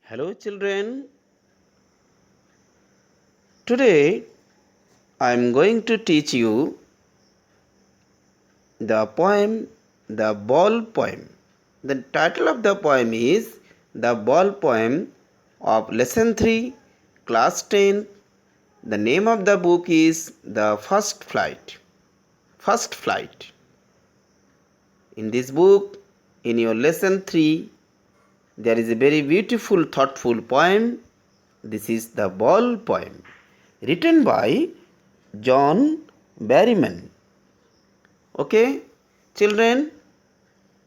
Hello, children. Today I am going to teach you the poem, The Ball Poem. The title of the poem is The Ball Poem of Lesson 3, Class 10. The name of the book is The First Flight. First Flight. In this book, in your lesson 3, there is a very beautiful, thoughtful poem. This is the Ball Poem, written by John Berryman. Okay children,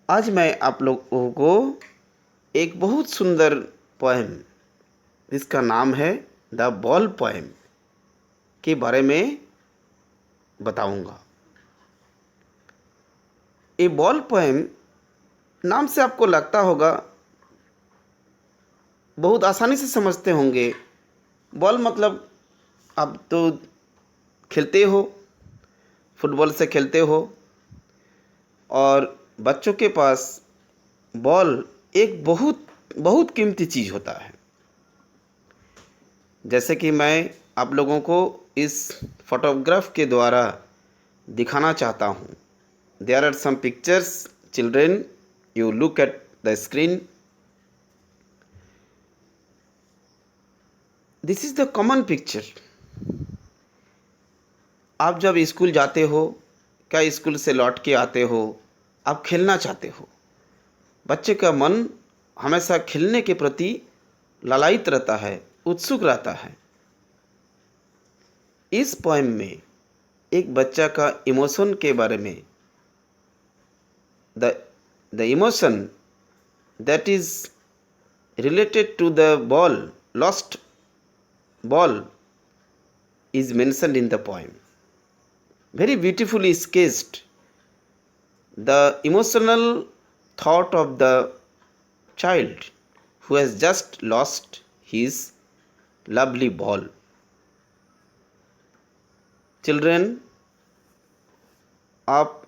आज मैं आप लोगों को एक बहुत सुंदर poem जिसका नाम है द बॉल पोएम के बारे में बताऊंगा। ये बॉल पोएम नाम से आपको लगता होगा, बहुत आसानी से समझते होंगे। बॉल मतलब आप तो खेलते हो, फुटबॉल से खेलते हो, और बच्चों के पास बॉल एक बहुत बहुत कीमती चीज़ होता है। जैसे कि मैं आप लोगों को इस फोटोग्राफ के द्वारा दिखाना चाहता हूँ। There are some pictures, children, you look at the screen. This is the common picture. आप जब स्कूल जाते हो, क्या स्कूल से लौट के आते हो, आप खेलना चाहते हो। बच्चे का मन हमेशा खेलने के प्रति लालायित रहता है, उत्सुक रहता है। इस पोएम में एक बच्चा का इमोशन के बारे में, the emotion that is related to the ball, lost ball, is mentioned in the poem. Very beautifully sketched the emotional thought of the child who has just lost his lovely ball. Children, आप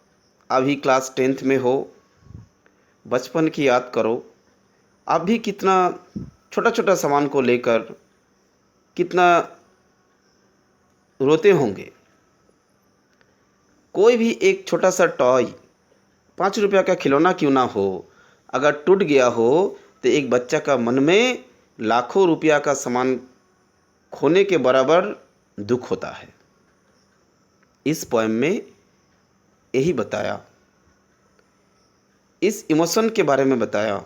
अभी class 10th में हो। बचपन की याद करो, आप भी कितना छोटा छोटा सामान को लेकर कितना रोते होंगे। कोई भी एक छोटा सा टॉय, 5 रुपया का खिलौना क्यों ना हो, अगर टूट गया हो तो एक बच्चा का मन में लाखों रुपया का सामान खोने के बराबर दुख होता है। इस पोएम में यही बताया, इस इमोशन के बारे में बताया,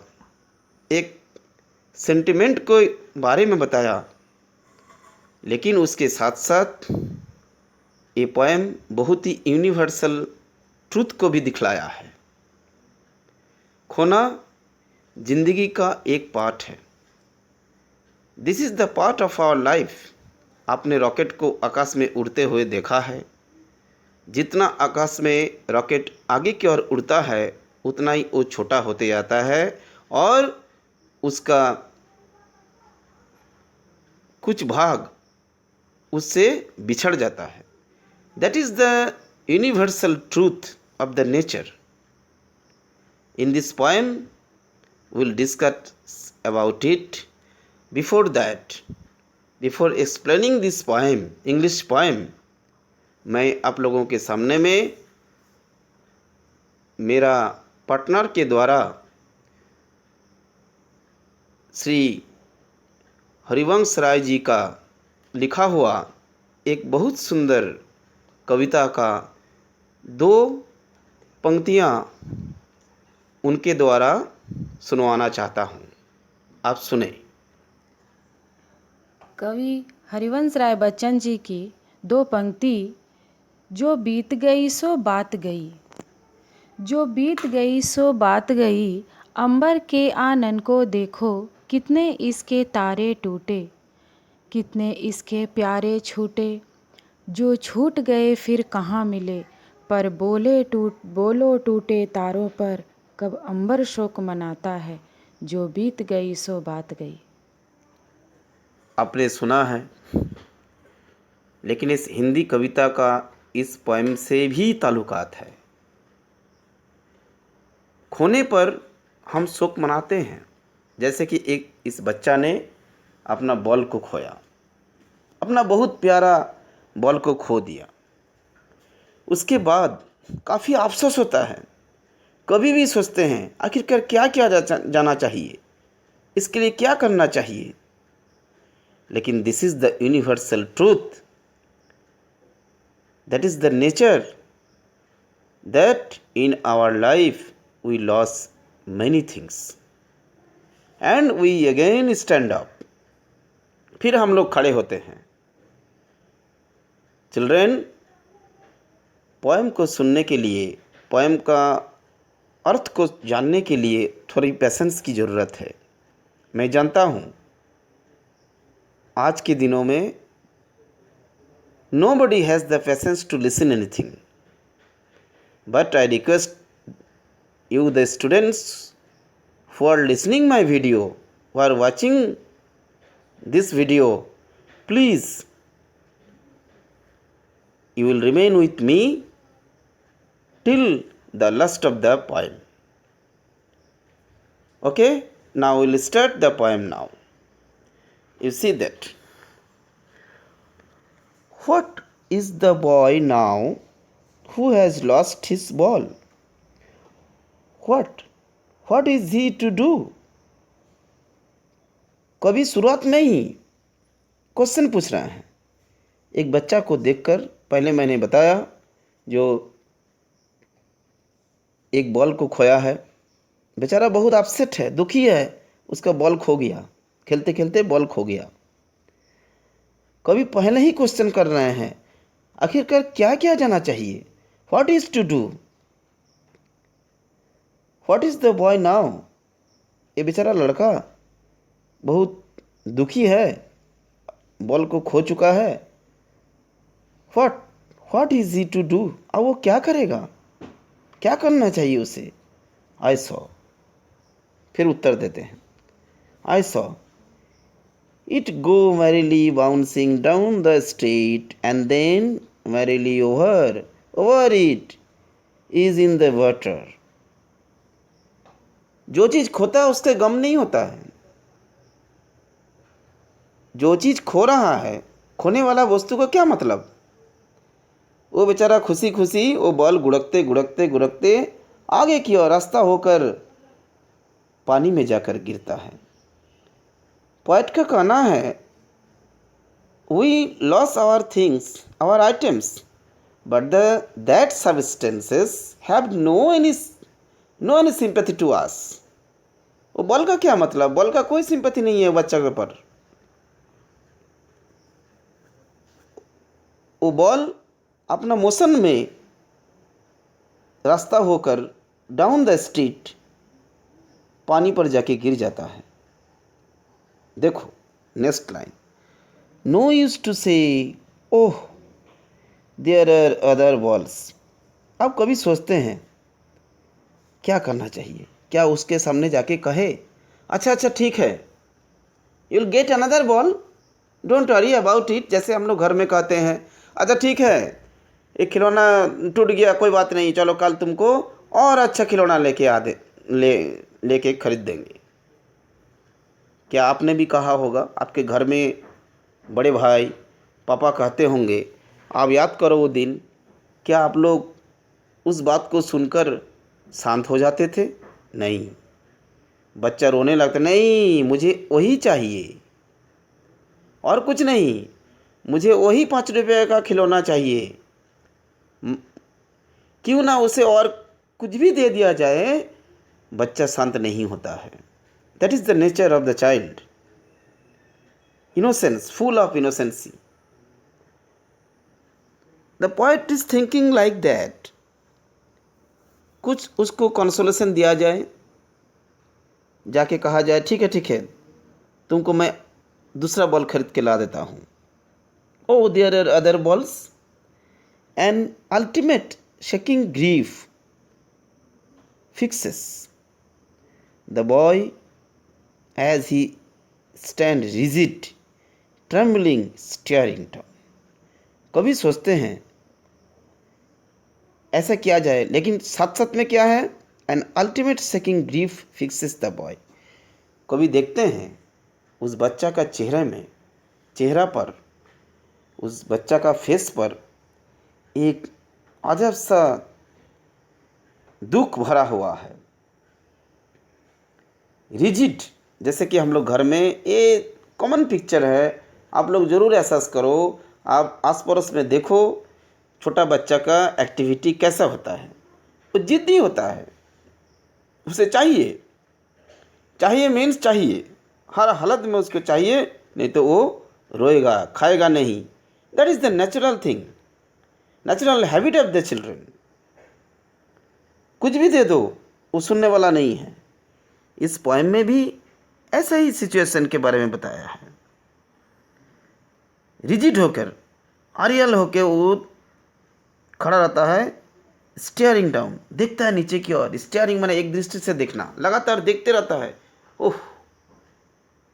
एक सेंटिमेंट को बारे में बताया, लेकिन उसके साथ साथ ये पोएम बहुत ही यूनिवर्सल ट्रूथ को भी दिखलाया है। खोना जिंदगी का एक पार्ट है। This is the part of our life. आपने रॉकेट को आकाश में उड़ते हुए देखा है। जितना आकाश में रॉकेट आगे की ओर उड़ता है, उतना ही वो छोटा होते जाता है और उसका कुछ भाग उससे बिछड़ जाता है। That is the universal truth of the nature. In this poem we'll discuss about it. Before that, before explaining this poem, English poem, मैं आप लोगों के सामने में मेरा पार्टनर के द्वारा श्री हरिवंश राय जी का लिखा हुआ एक बहुत सुंदर कविता का 2 पंक्तियाँ उनके द्वारा सुनवाना चाहता हूँ। आप सुने। कवि हरिवंश राय बच्चन जी की 2 पंक्ति। जो बीत गई सो बात गई, जो बीत गई सो बात गई, अंबर के आनन को देखो, कितने इसके तारे टूटे, कितने इसके प्यारे छूटे, जो छूट गए फिर कहाँ मिले, पर बोलो टूटे तारों पर, कब अंबर शोक मनाता है, जो बीत गई सो बात गई। आपने सुना है, लेकिन इस हिंदी कविता का इस पोएम से भी ताल्लुकात है। खोने पर हम शोक मनाते हैं, जैसे कि एक इस बच्चा ने अपना बॉल को खोया, अपना बहुत प्यारा बॉल को खो दिया। उसके बाद काफ़ी अफसोस होता है। कभी भी सोचते हैं आखिरकार क्या किया जाना चाहिए, इसके लिए क्या करना चाहिए। लेकिन this is the universal truth, that is the nature, that in our life we loss many things and we again stand up. फिर हम लोग खड़े होते हैं। चिल्ड्रेन, पोएम को सुनने के लिए, पोएम का अर्थ को जानने के लिए थोड़ी पेशेंस की ज़रूरत है। मैं जानता हूँ आज के दिनों में nobody has the patience to listen anything, but I request you, the students who are listening my video, who are watching this video, please, you will remain with me till the last of the poem. Okay, now we will start the poem now. You see that. What is the boy now who has lost his ball? What is he to do? कवि शुरुआत में ही question पूछ रहा है। एक बच्चा को देखकर, पहले मैंने बताया, जो एक बॉल को खोया है, बेचारा बहुत अपसेट है, दुखी है, उसका बॉल खो गया, खेलते खेलते बॉल खो गया। कवि पहले ही क्वेश्चन कर रहे हैं आखिरकार क्या किया जाना चाहिए। What is to do, what is the boy now. ये बेचारा लड़का बहुत दुखी है, बॉल को खो चुका है। What is he to do, अब वो क्या करेगा, क्या करना चाहिए उसे। आई सॉ, फिर उत्तर देते हैं। I saw it go merrily bouncing down the street, and then merrily over it is in the water. जो चीज़ खोता है उसके गम नहीं होता है। जो चीज़ खो रहा है, खोने वाला वस्तु का क्या मतलब। वो बेचारा खुशी खुशी वो बॉल गुड़कते गुड़कते गुड़कते आगे की ओर रास्ता होकर पानी में जाकर गिरता है। पोएट का कहना है, we loss our things, our items, but that substances have no any sympathy to us. वो बॉल का क्या मतलब, बॉल का कोई सिंपैथी नहीं है बच्चा के पर। वो बॉल अपना मोशन में रास्ता होकर डाउन द स्ट्रीट पानी पर जाके गिर जाता है। देखो next line, no use to say oh there are other balls. अब कभी सोचते हैं क्या करना चाहिए, क्या उसके सामने जाके कहे अच्छा ठीक है, you will get another ball, don't worry about it. जैसे हम लोग घर में कहते हैं, अच्छा ठीक है, एक खिलौना टूट गया, कोई बात नहीं, चलो कल तुमको और अच्छा खिलौना लेके खरीद देंगे। क्या आपने भी कहा होगा, आपके घर में बड़े भाई पापा कहते होंगे, आप याद करो वो दिन, क्या आप लोग उस बात को सुनकर शांत हो जाते थे। नहीं, बच्चा रोने लगता, नहीं मुझे वही चाहिए और कुछ नहीं, मुझे वही 5 रुपये का खिलौना चाहिए, क्यों ना उसे और कुछ भी दे दिया जाए, बच्चा शांत नहीं होता है। That is the nature of the child, innocence, full of innocency. The poet is thinking like that. कुछ उसको कंसोलेशन दिया जाए, जाके कहा जाए ठीक है, तुमको मैं दूसरा बॉल खरीद के ला देता हूँ। Oh, there are other balls. An ultimate shaking grief fixes the boy as he stands rigid, trembling, staring down. कभी सोचते हैं ऐसा किया जाए, लेकिन साथ साथ में क्या है, an ultimate seeking grief fixes the boy. कभी देखते हैं उस बच्चा का चेहरा पर, उस बच्चा का फेस पर एक अजब सा दुख भरा हुआ है, रिजिड। जैसे कि हम लोग घर में, ये कॉमन पिक्चर है, आप लोग ज़रूर एहसास करो। आप आस पड़ोस में देखो छोटा बच्चा का एक्टिविटी कैसा होता है। वो जिद्दी होता है, उसे चाहिए मीन्स चाहिए, हर हालत में उसको चाहिए, नहीं तो वो रोएगा, खाएगा नहीं। That is the natural thing, natural habit of the children. कुछ भी दे दो वो सुनने वाला नहीं है। इस पोएम में भी ऐसा ही सिचुएशन के बारे में बताया है। रिजिड होकर, आरियल होकर वो खड़ा रहता है, स्टेयरिंग डाउन, देखता है नीचे की ओर। स्टेयरिंग माने एक दृष्टि से देखना, लगातार देखते रहता है। ओह,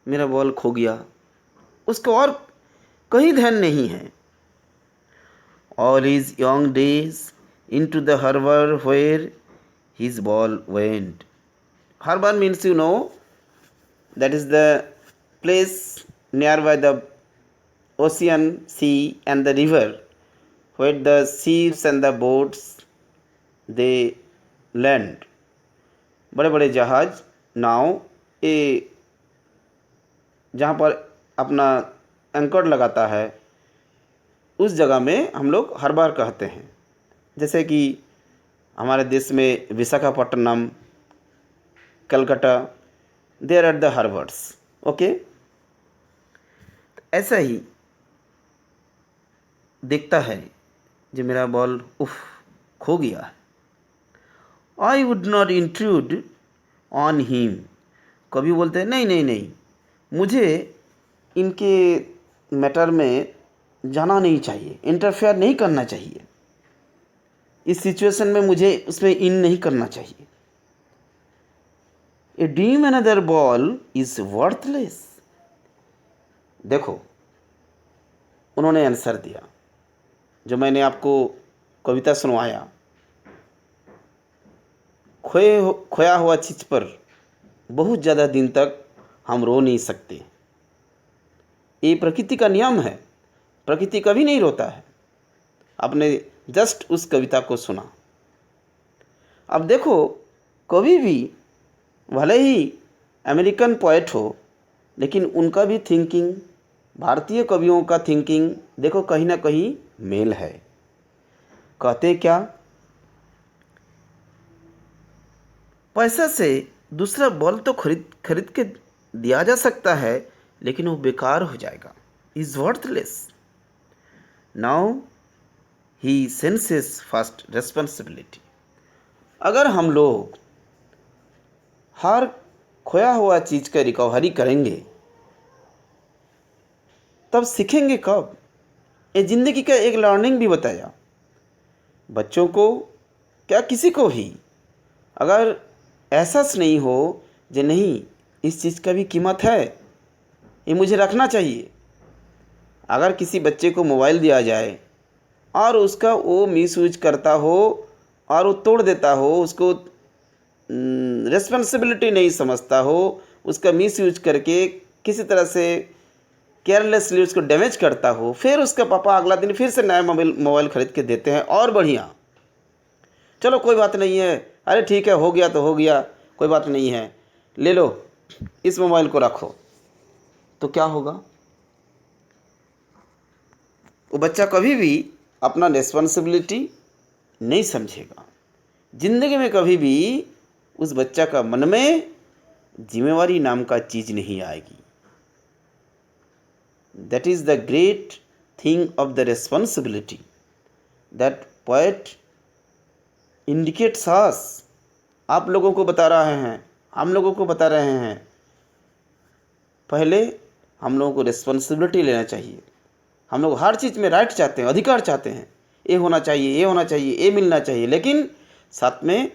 मेरा बॉल खो गया, उसको और कहीं ध्यान नहीं है। All his young days into the harbor where his ball went. Harbor means, you know, that is the place nearby the ocean, sea and the river, where the ships and the boats they land. बड़े बड़े जहाज, नाव, ये जहाँ पर अपना anchor लगाता है, उस जगह में हम लोग हार्बर कहते हैं। जैसे कि हमारे देश में Visakhapatnam, Calcutta, there are the harbours. Okay, ऐसा ही देखता है जो मेरा बॉल खो गया है। I would not intrude on him. कभी बोलते हैं नहीं नहीं नहीं, मुझे इनके मैटर में जाना नहीं चाहिए, इंटरफेयर नहीं करना चाहिए, इस सिचुएशन में मुझे उसमें इन नहीं करना चाहिए। A dream another ball is worthless. देखो, उन्होंने आंसर दिया जो मैंने आपको कविता सुनवाया। खोया हुआ चीज़ पर बहुत ज़्यादा दिन तक हम रो नहीं सकते। ये प्रकृति का नियम है, प्रकृति कभी नहीं रोता है। आपने जस्ट उस कविता को सुना। अब देखो, कभी भी भले ही अमेरिकन पोएट हो, लेकिन उनका भी थिंकिंग, भारतीय कवियों का थिंकिंग देखो कहीं ना कहीं मेल है। कहते क्या, पैसा से दूसरा बॉल तो खरीद के दिया जा सकता है, लेकिन वो बेकार हो जाएगा, is worthless. Now he senses first responsibility. अगर हम लोग हर खोया हुआ चीज़ का रिकवरी करेंगे, तब सीखेंगे कब? ये ज़िंदगी का एक लर्निंग भी बताया बच्चों को, क्या किसी को ही अगर एहसास नहीं हो कि नहीं इस चीज़ का भी कीमत है, ये मुझे रखना चाहिए। अगर किसी बच्चे को मोबाइल दिया जाए और उसका वो मिसयूज करता हो और वो तोड़ देता हो, उसको रिस्पॉन्सिबिलिटी नहीं समझता हो, उसका मिसयूज करके किसी तरह से केयरलेसली उसको डैमेज करता हो, फिर उसका पापा अगला दिन फिर से नया मोबाइल ख़रीद के देते हैं और बढ़िया, चलो कोई बात नहीं है, अरे ठीक है, हो गया तो हो गया, कोई बात नहीं है, ले लो इस मोबाइल को रखो। तो क्या होगा? वो बच्चा कभी भी अपना रिस्पॉन्सिबिलिटी नहीं समझेगा। ज़िंदगी में कभी भी उस बच्चा का मन में जिम्मेवारी नाम का चीज़ नहीं आएगी। That is the great thing of the responsibility that poet indicates us. आप लोगों को बता रहे हैं, हम लोगों को बता रहे हैं, पहले हम लोगों को रिस्पॉन्सिबिलिटी लेना चाहिए। हम लोग हर चीज़ में राइट चाहते हैं, अधिकार चाहते हैं, ये होना चाहिए, ये होना चाहिए, ये मिलना चाहिए, लेकिन साथ में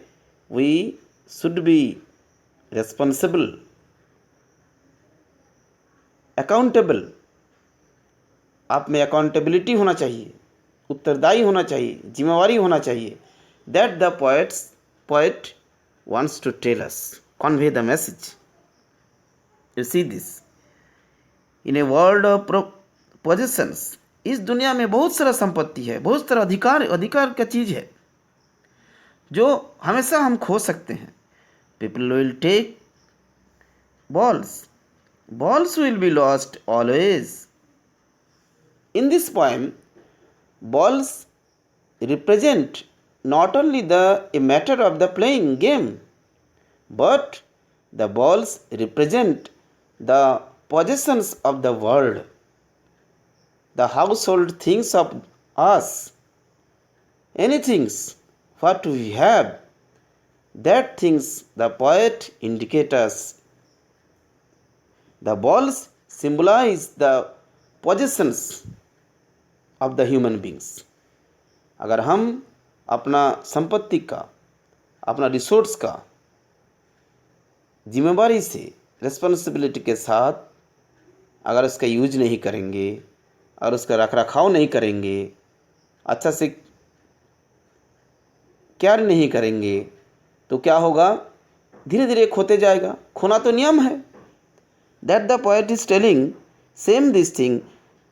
we should be responsible, accountable. आप में अकाउंटेबिलिटी होना चाहिए, उत्तरदायी होना चाहिए, जिम्मेवारी होना चाहिए। That the poet wants to tell us, convey the message. You see this. In a world of possessions, इस दुनिया में बहुत सारा संपत्ति है, बहुत सारा अधिकार का चीज़ है जो हमेशा हम खो सकते हैं. People will take balls. Balls will be lost always. In this poem, balls represent not only a matter of the playing game, but the balls represent the possessions of the world, the household things of us, anything what we have, that things the poet indicates us. The balls symbolize the possessions of the human beings. अगर हम अपना संपत्ति का, अपना resource का जिम्मेवारी से, responsibility के साथ अगर उसका यूज नहीं करेंगे और उसका रखरखाव नहीं करेंगे, अच्छा से केयर नहीं करेंगे, तो क्या होगा? धीरे धीरे खोते जाएगा. खोना तो नियम है. That the poet is telling same this thing,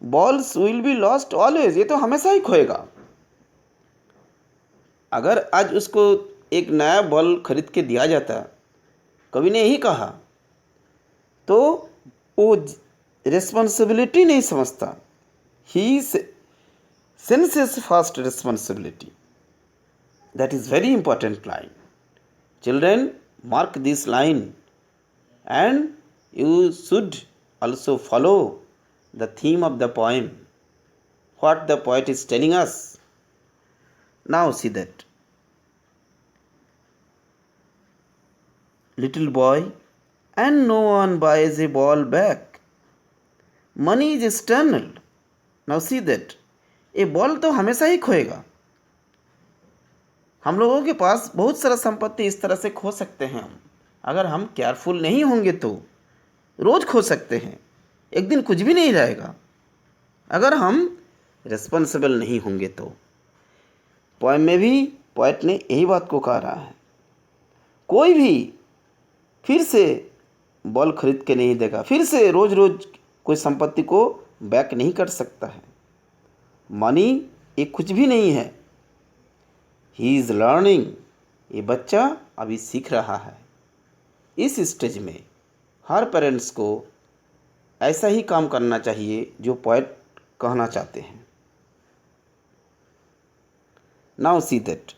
balls will be lost always. ये तो हमेशा ही खोएगा. अगर आज उसको एक नया बॉल खरीद के दिया जाता, कवि ने यही कहा, तो वो रिस्पॉन्सिबिलिटी नहीं समझता. He senses first responsibility. That is very important line. Children, mark this line and you should also follow the theme of the poem, what the poet is telling us. Now see that. Little boy, and no one buys a ball back. Money is external. Now see that. A ball तो हमेशा ही खोएगा. हम लोगों के पास बहुत सारा संपत्ति इस तरह से खो सकते हैं. हम अगर हम केयरफुल नहीं होंगे तो रोज़ खो सकते हैं. एक दिन कुछ भी नहीं रहेगा अगर हम रिस्पॉन्सिबल नहीं होंगे तो. पोएम में भी पोएट ने यही बात को कह रहा है. कोई भी फिर से बॉल खरीद के नहीं देगा, फिर से रोज़ रोज़ कोई संपत्ति को बैक नहीं कर सकता है. मनी एक कुछ भी नहीं है. He is learning. ये बच्चा अभी सीख रहा है. इस स्टेज में हर पेरेंट्स को ऐसा ही काम करना चाहिए जो पोएट कहना चाहते हैं. Now see that.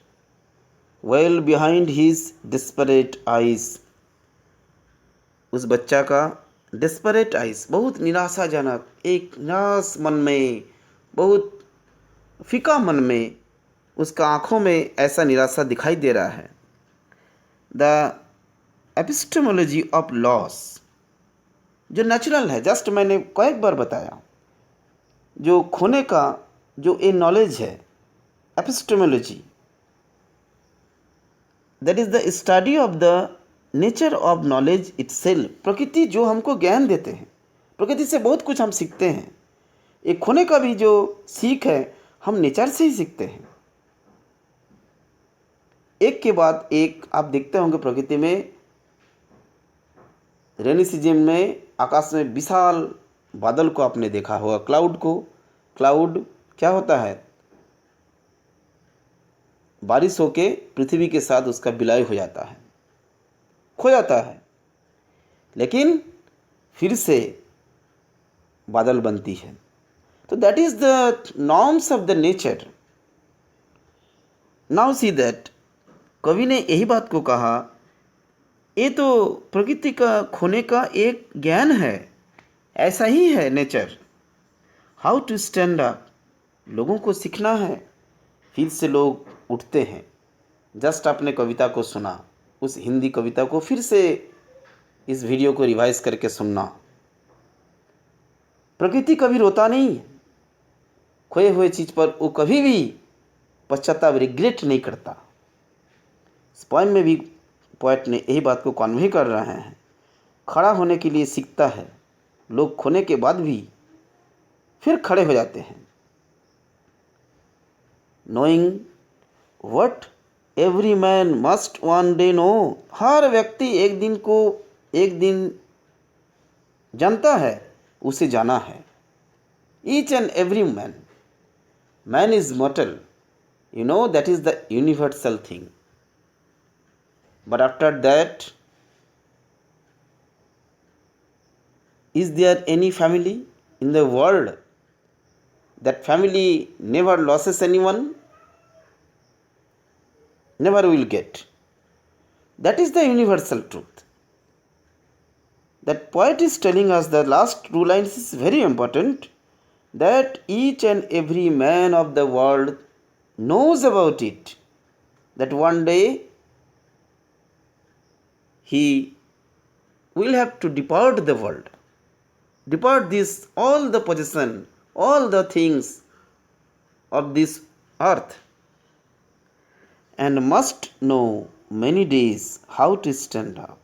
Well behind his desperate eyes. उस बच्चा का डिस्परेट आइज, बहुत निराशाजनक, एक निराश मन में, बहुत फीका मन में, उसका आँखों में ऐसा निराशा दिखाई दे रहा है. द एपिस्टेमोलॉजी ऑफ लॉस, जो नेचुरल है, जस्ट मैंने कई बार बताया, जो खोने का जो ए नॉलेज है, epistemology, that is the study of the nature of knowledge itself. प्रकृति जो हमको ज्ञान देते हैं, प्रकृति से बहुत कुछ हम सीखते हैं. एक खोने का भी जो सीख है हम नेचर से ही सीखते हैं. एक के बाद एक आप देखते होंगे प्रकृति में, रेनी सीजन में आकाश में विशाल बादल को आपने देखा होगा, क्लाउड को. क्लाउड क्या होता है? बारिश होके पृथ्वी के साथ उसका विलय हो जाता है, खो जाता है, लेकिन फिर से बादल बनती है. तो that is the norms of the nature. Now see that. कवि ने यही बात को कहा, ये तो प्रकृति का खोने का एक ज्ञान है, ऐसा ही है nature. How to stand up. लोगों को सीखना है. फिर से लोग उठते हैं. जस्ट आपने कविता को सुना, उस हिंदी कविता को फिर से इस वीडियो को रिवाइज करके सुनना. प्रकृति कभी रोता नहीं है. खोए हुए चीज़ पर वो कभी भी पश्चाताप, रिग्रेट नहीं करता. इस पोएम में भी पोएट ने यही बात को कन्वे कर रहे हैं. खड़ा होने के लिए सीखता है. लोग खोने के बाद भी फिर खड़े हो जाते हैं. Knowing what every man must one day know. हर व्यक्ति एक दिन जानता है उसे जाना है। Each and every man is mortal, you know, that is the universal thing. But after that, is there any family in the world that family never loses anyone? Never will get. That is the universal truth. That poet is telling us, the last two lines is very important, that each and every man of the world knows about it, that one day he will have to depart the world, depart this, all the possession, all the things of this earth, and must know many days how to stand up.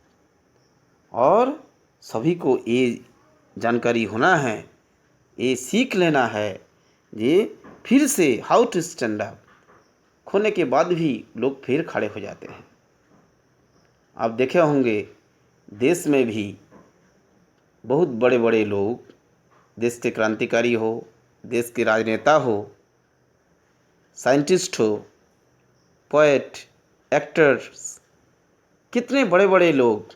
और सभी को ये जानकारी होना है, ये सीख लेना है, ये फिर से हाउ टू स्टैंड अप, खोने के बाद भी लोग फिर खड़े हो जाते हैं। आप देखे होंगे देश में भी बहुत बड़े बड़े लोग, देश के क्रांतिकारी हो, देश के राजनेता हो, साइंटिस्ट हो, पोएट, एक्टर्स, कितने बड़े बड़े लोग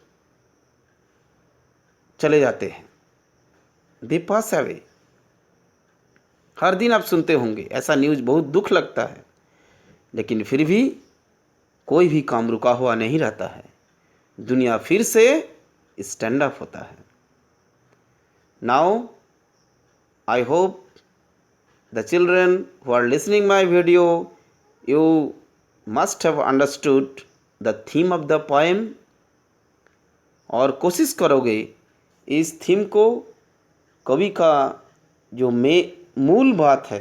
चले जाते हैं, दे पास अवे। हर दिन आप सुनते होंगे ऐसा न्यूज़, बहुत दुख लगता है, लेकिन फिर भी कोई भी काम रुका हुआ नहीं रहता है, दुनिया फिर से स्टैंड अप होता है। Now I hope the children who are listening my video, you must have understood the theme of the poem, और कोशिश करोगे इस थीम को, कवि का जो मूल बात है,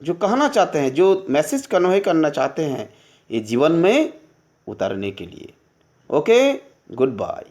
जो कहना चाहते हैं, जो मैसेज कन्वे करना चाहते हैं, ये जीवन में उतारने के लिए। Okay, good bye.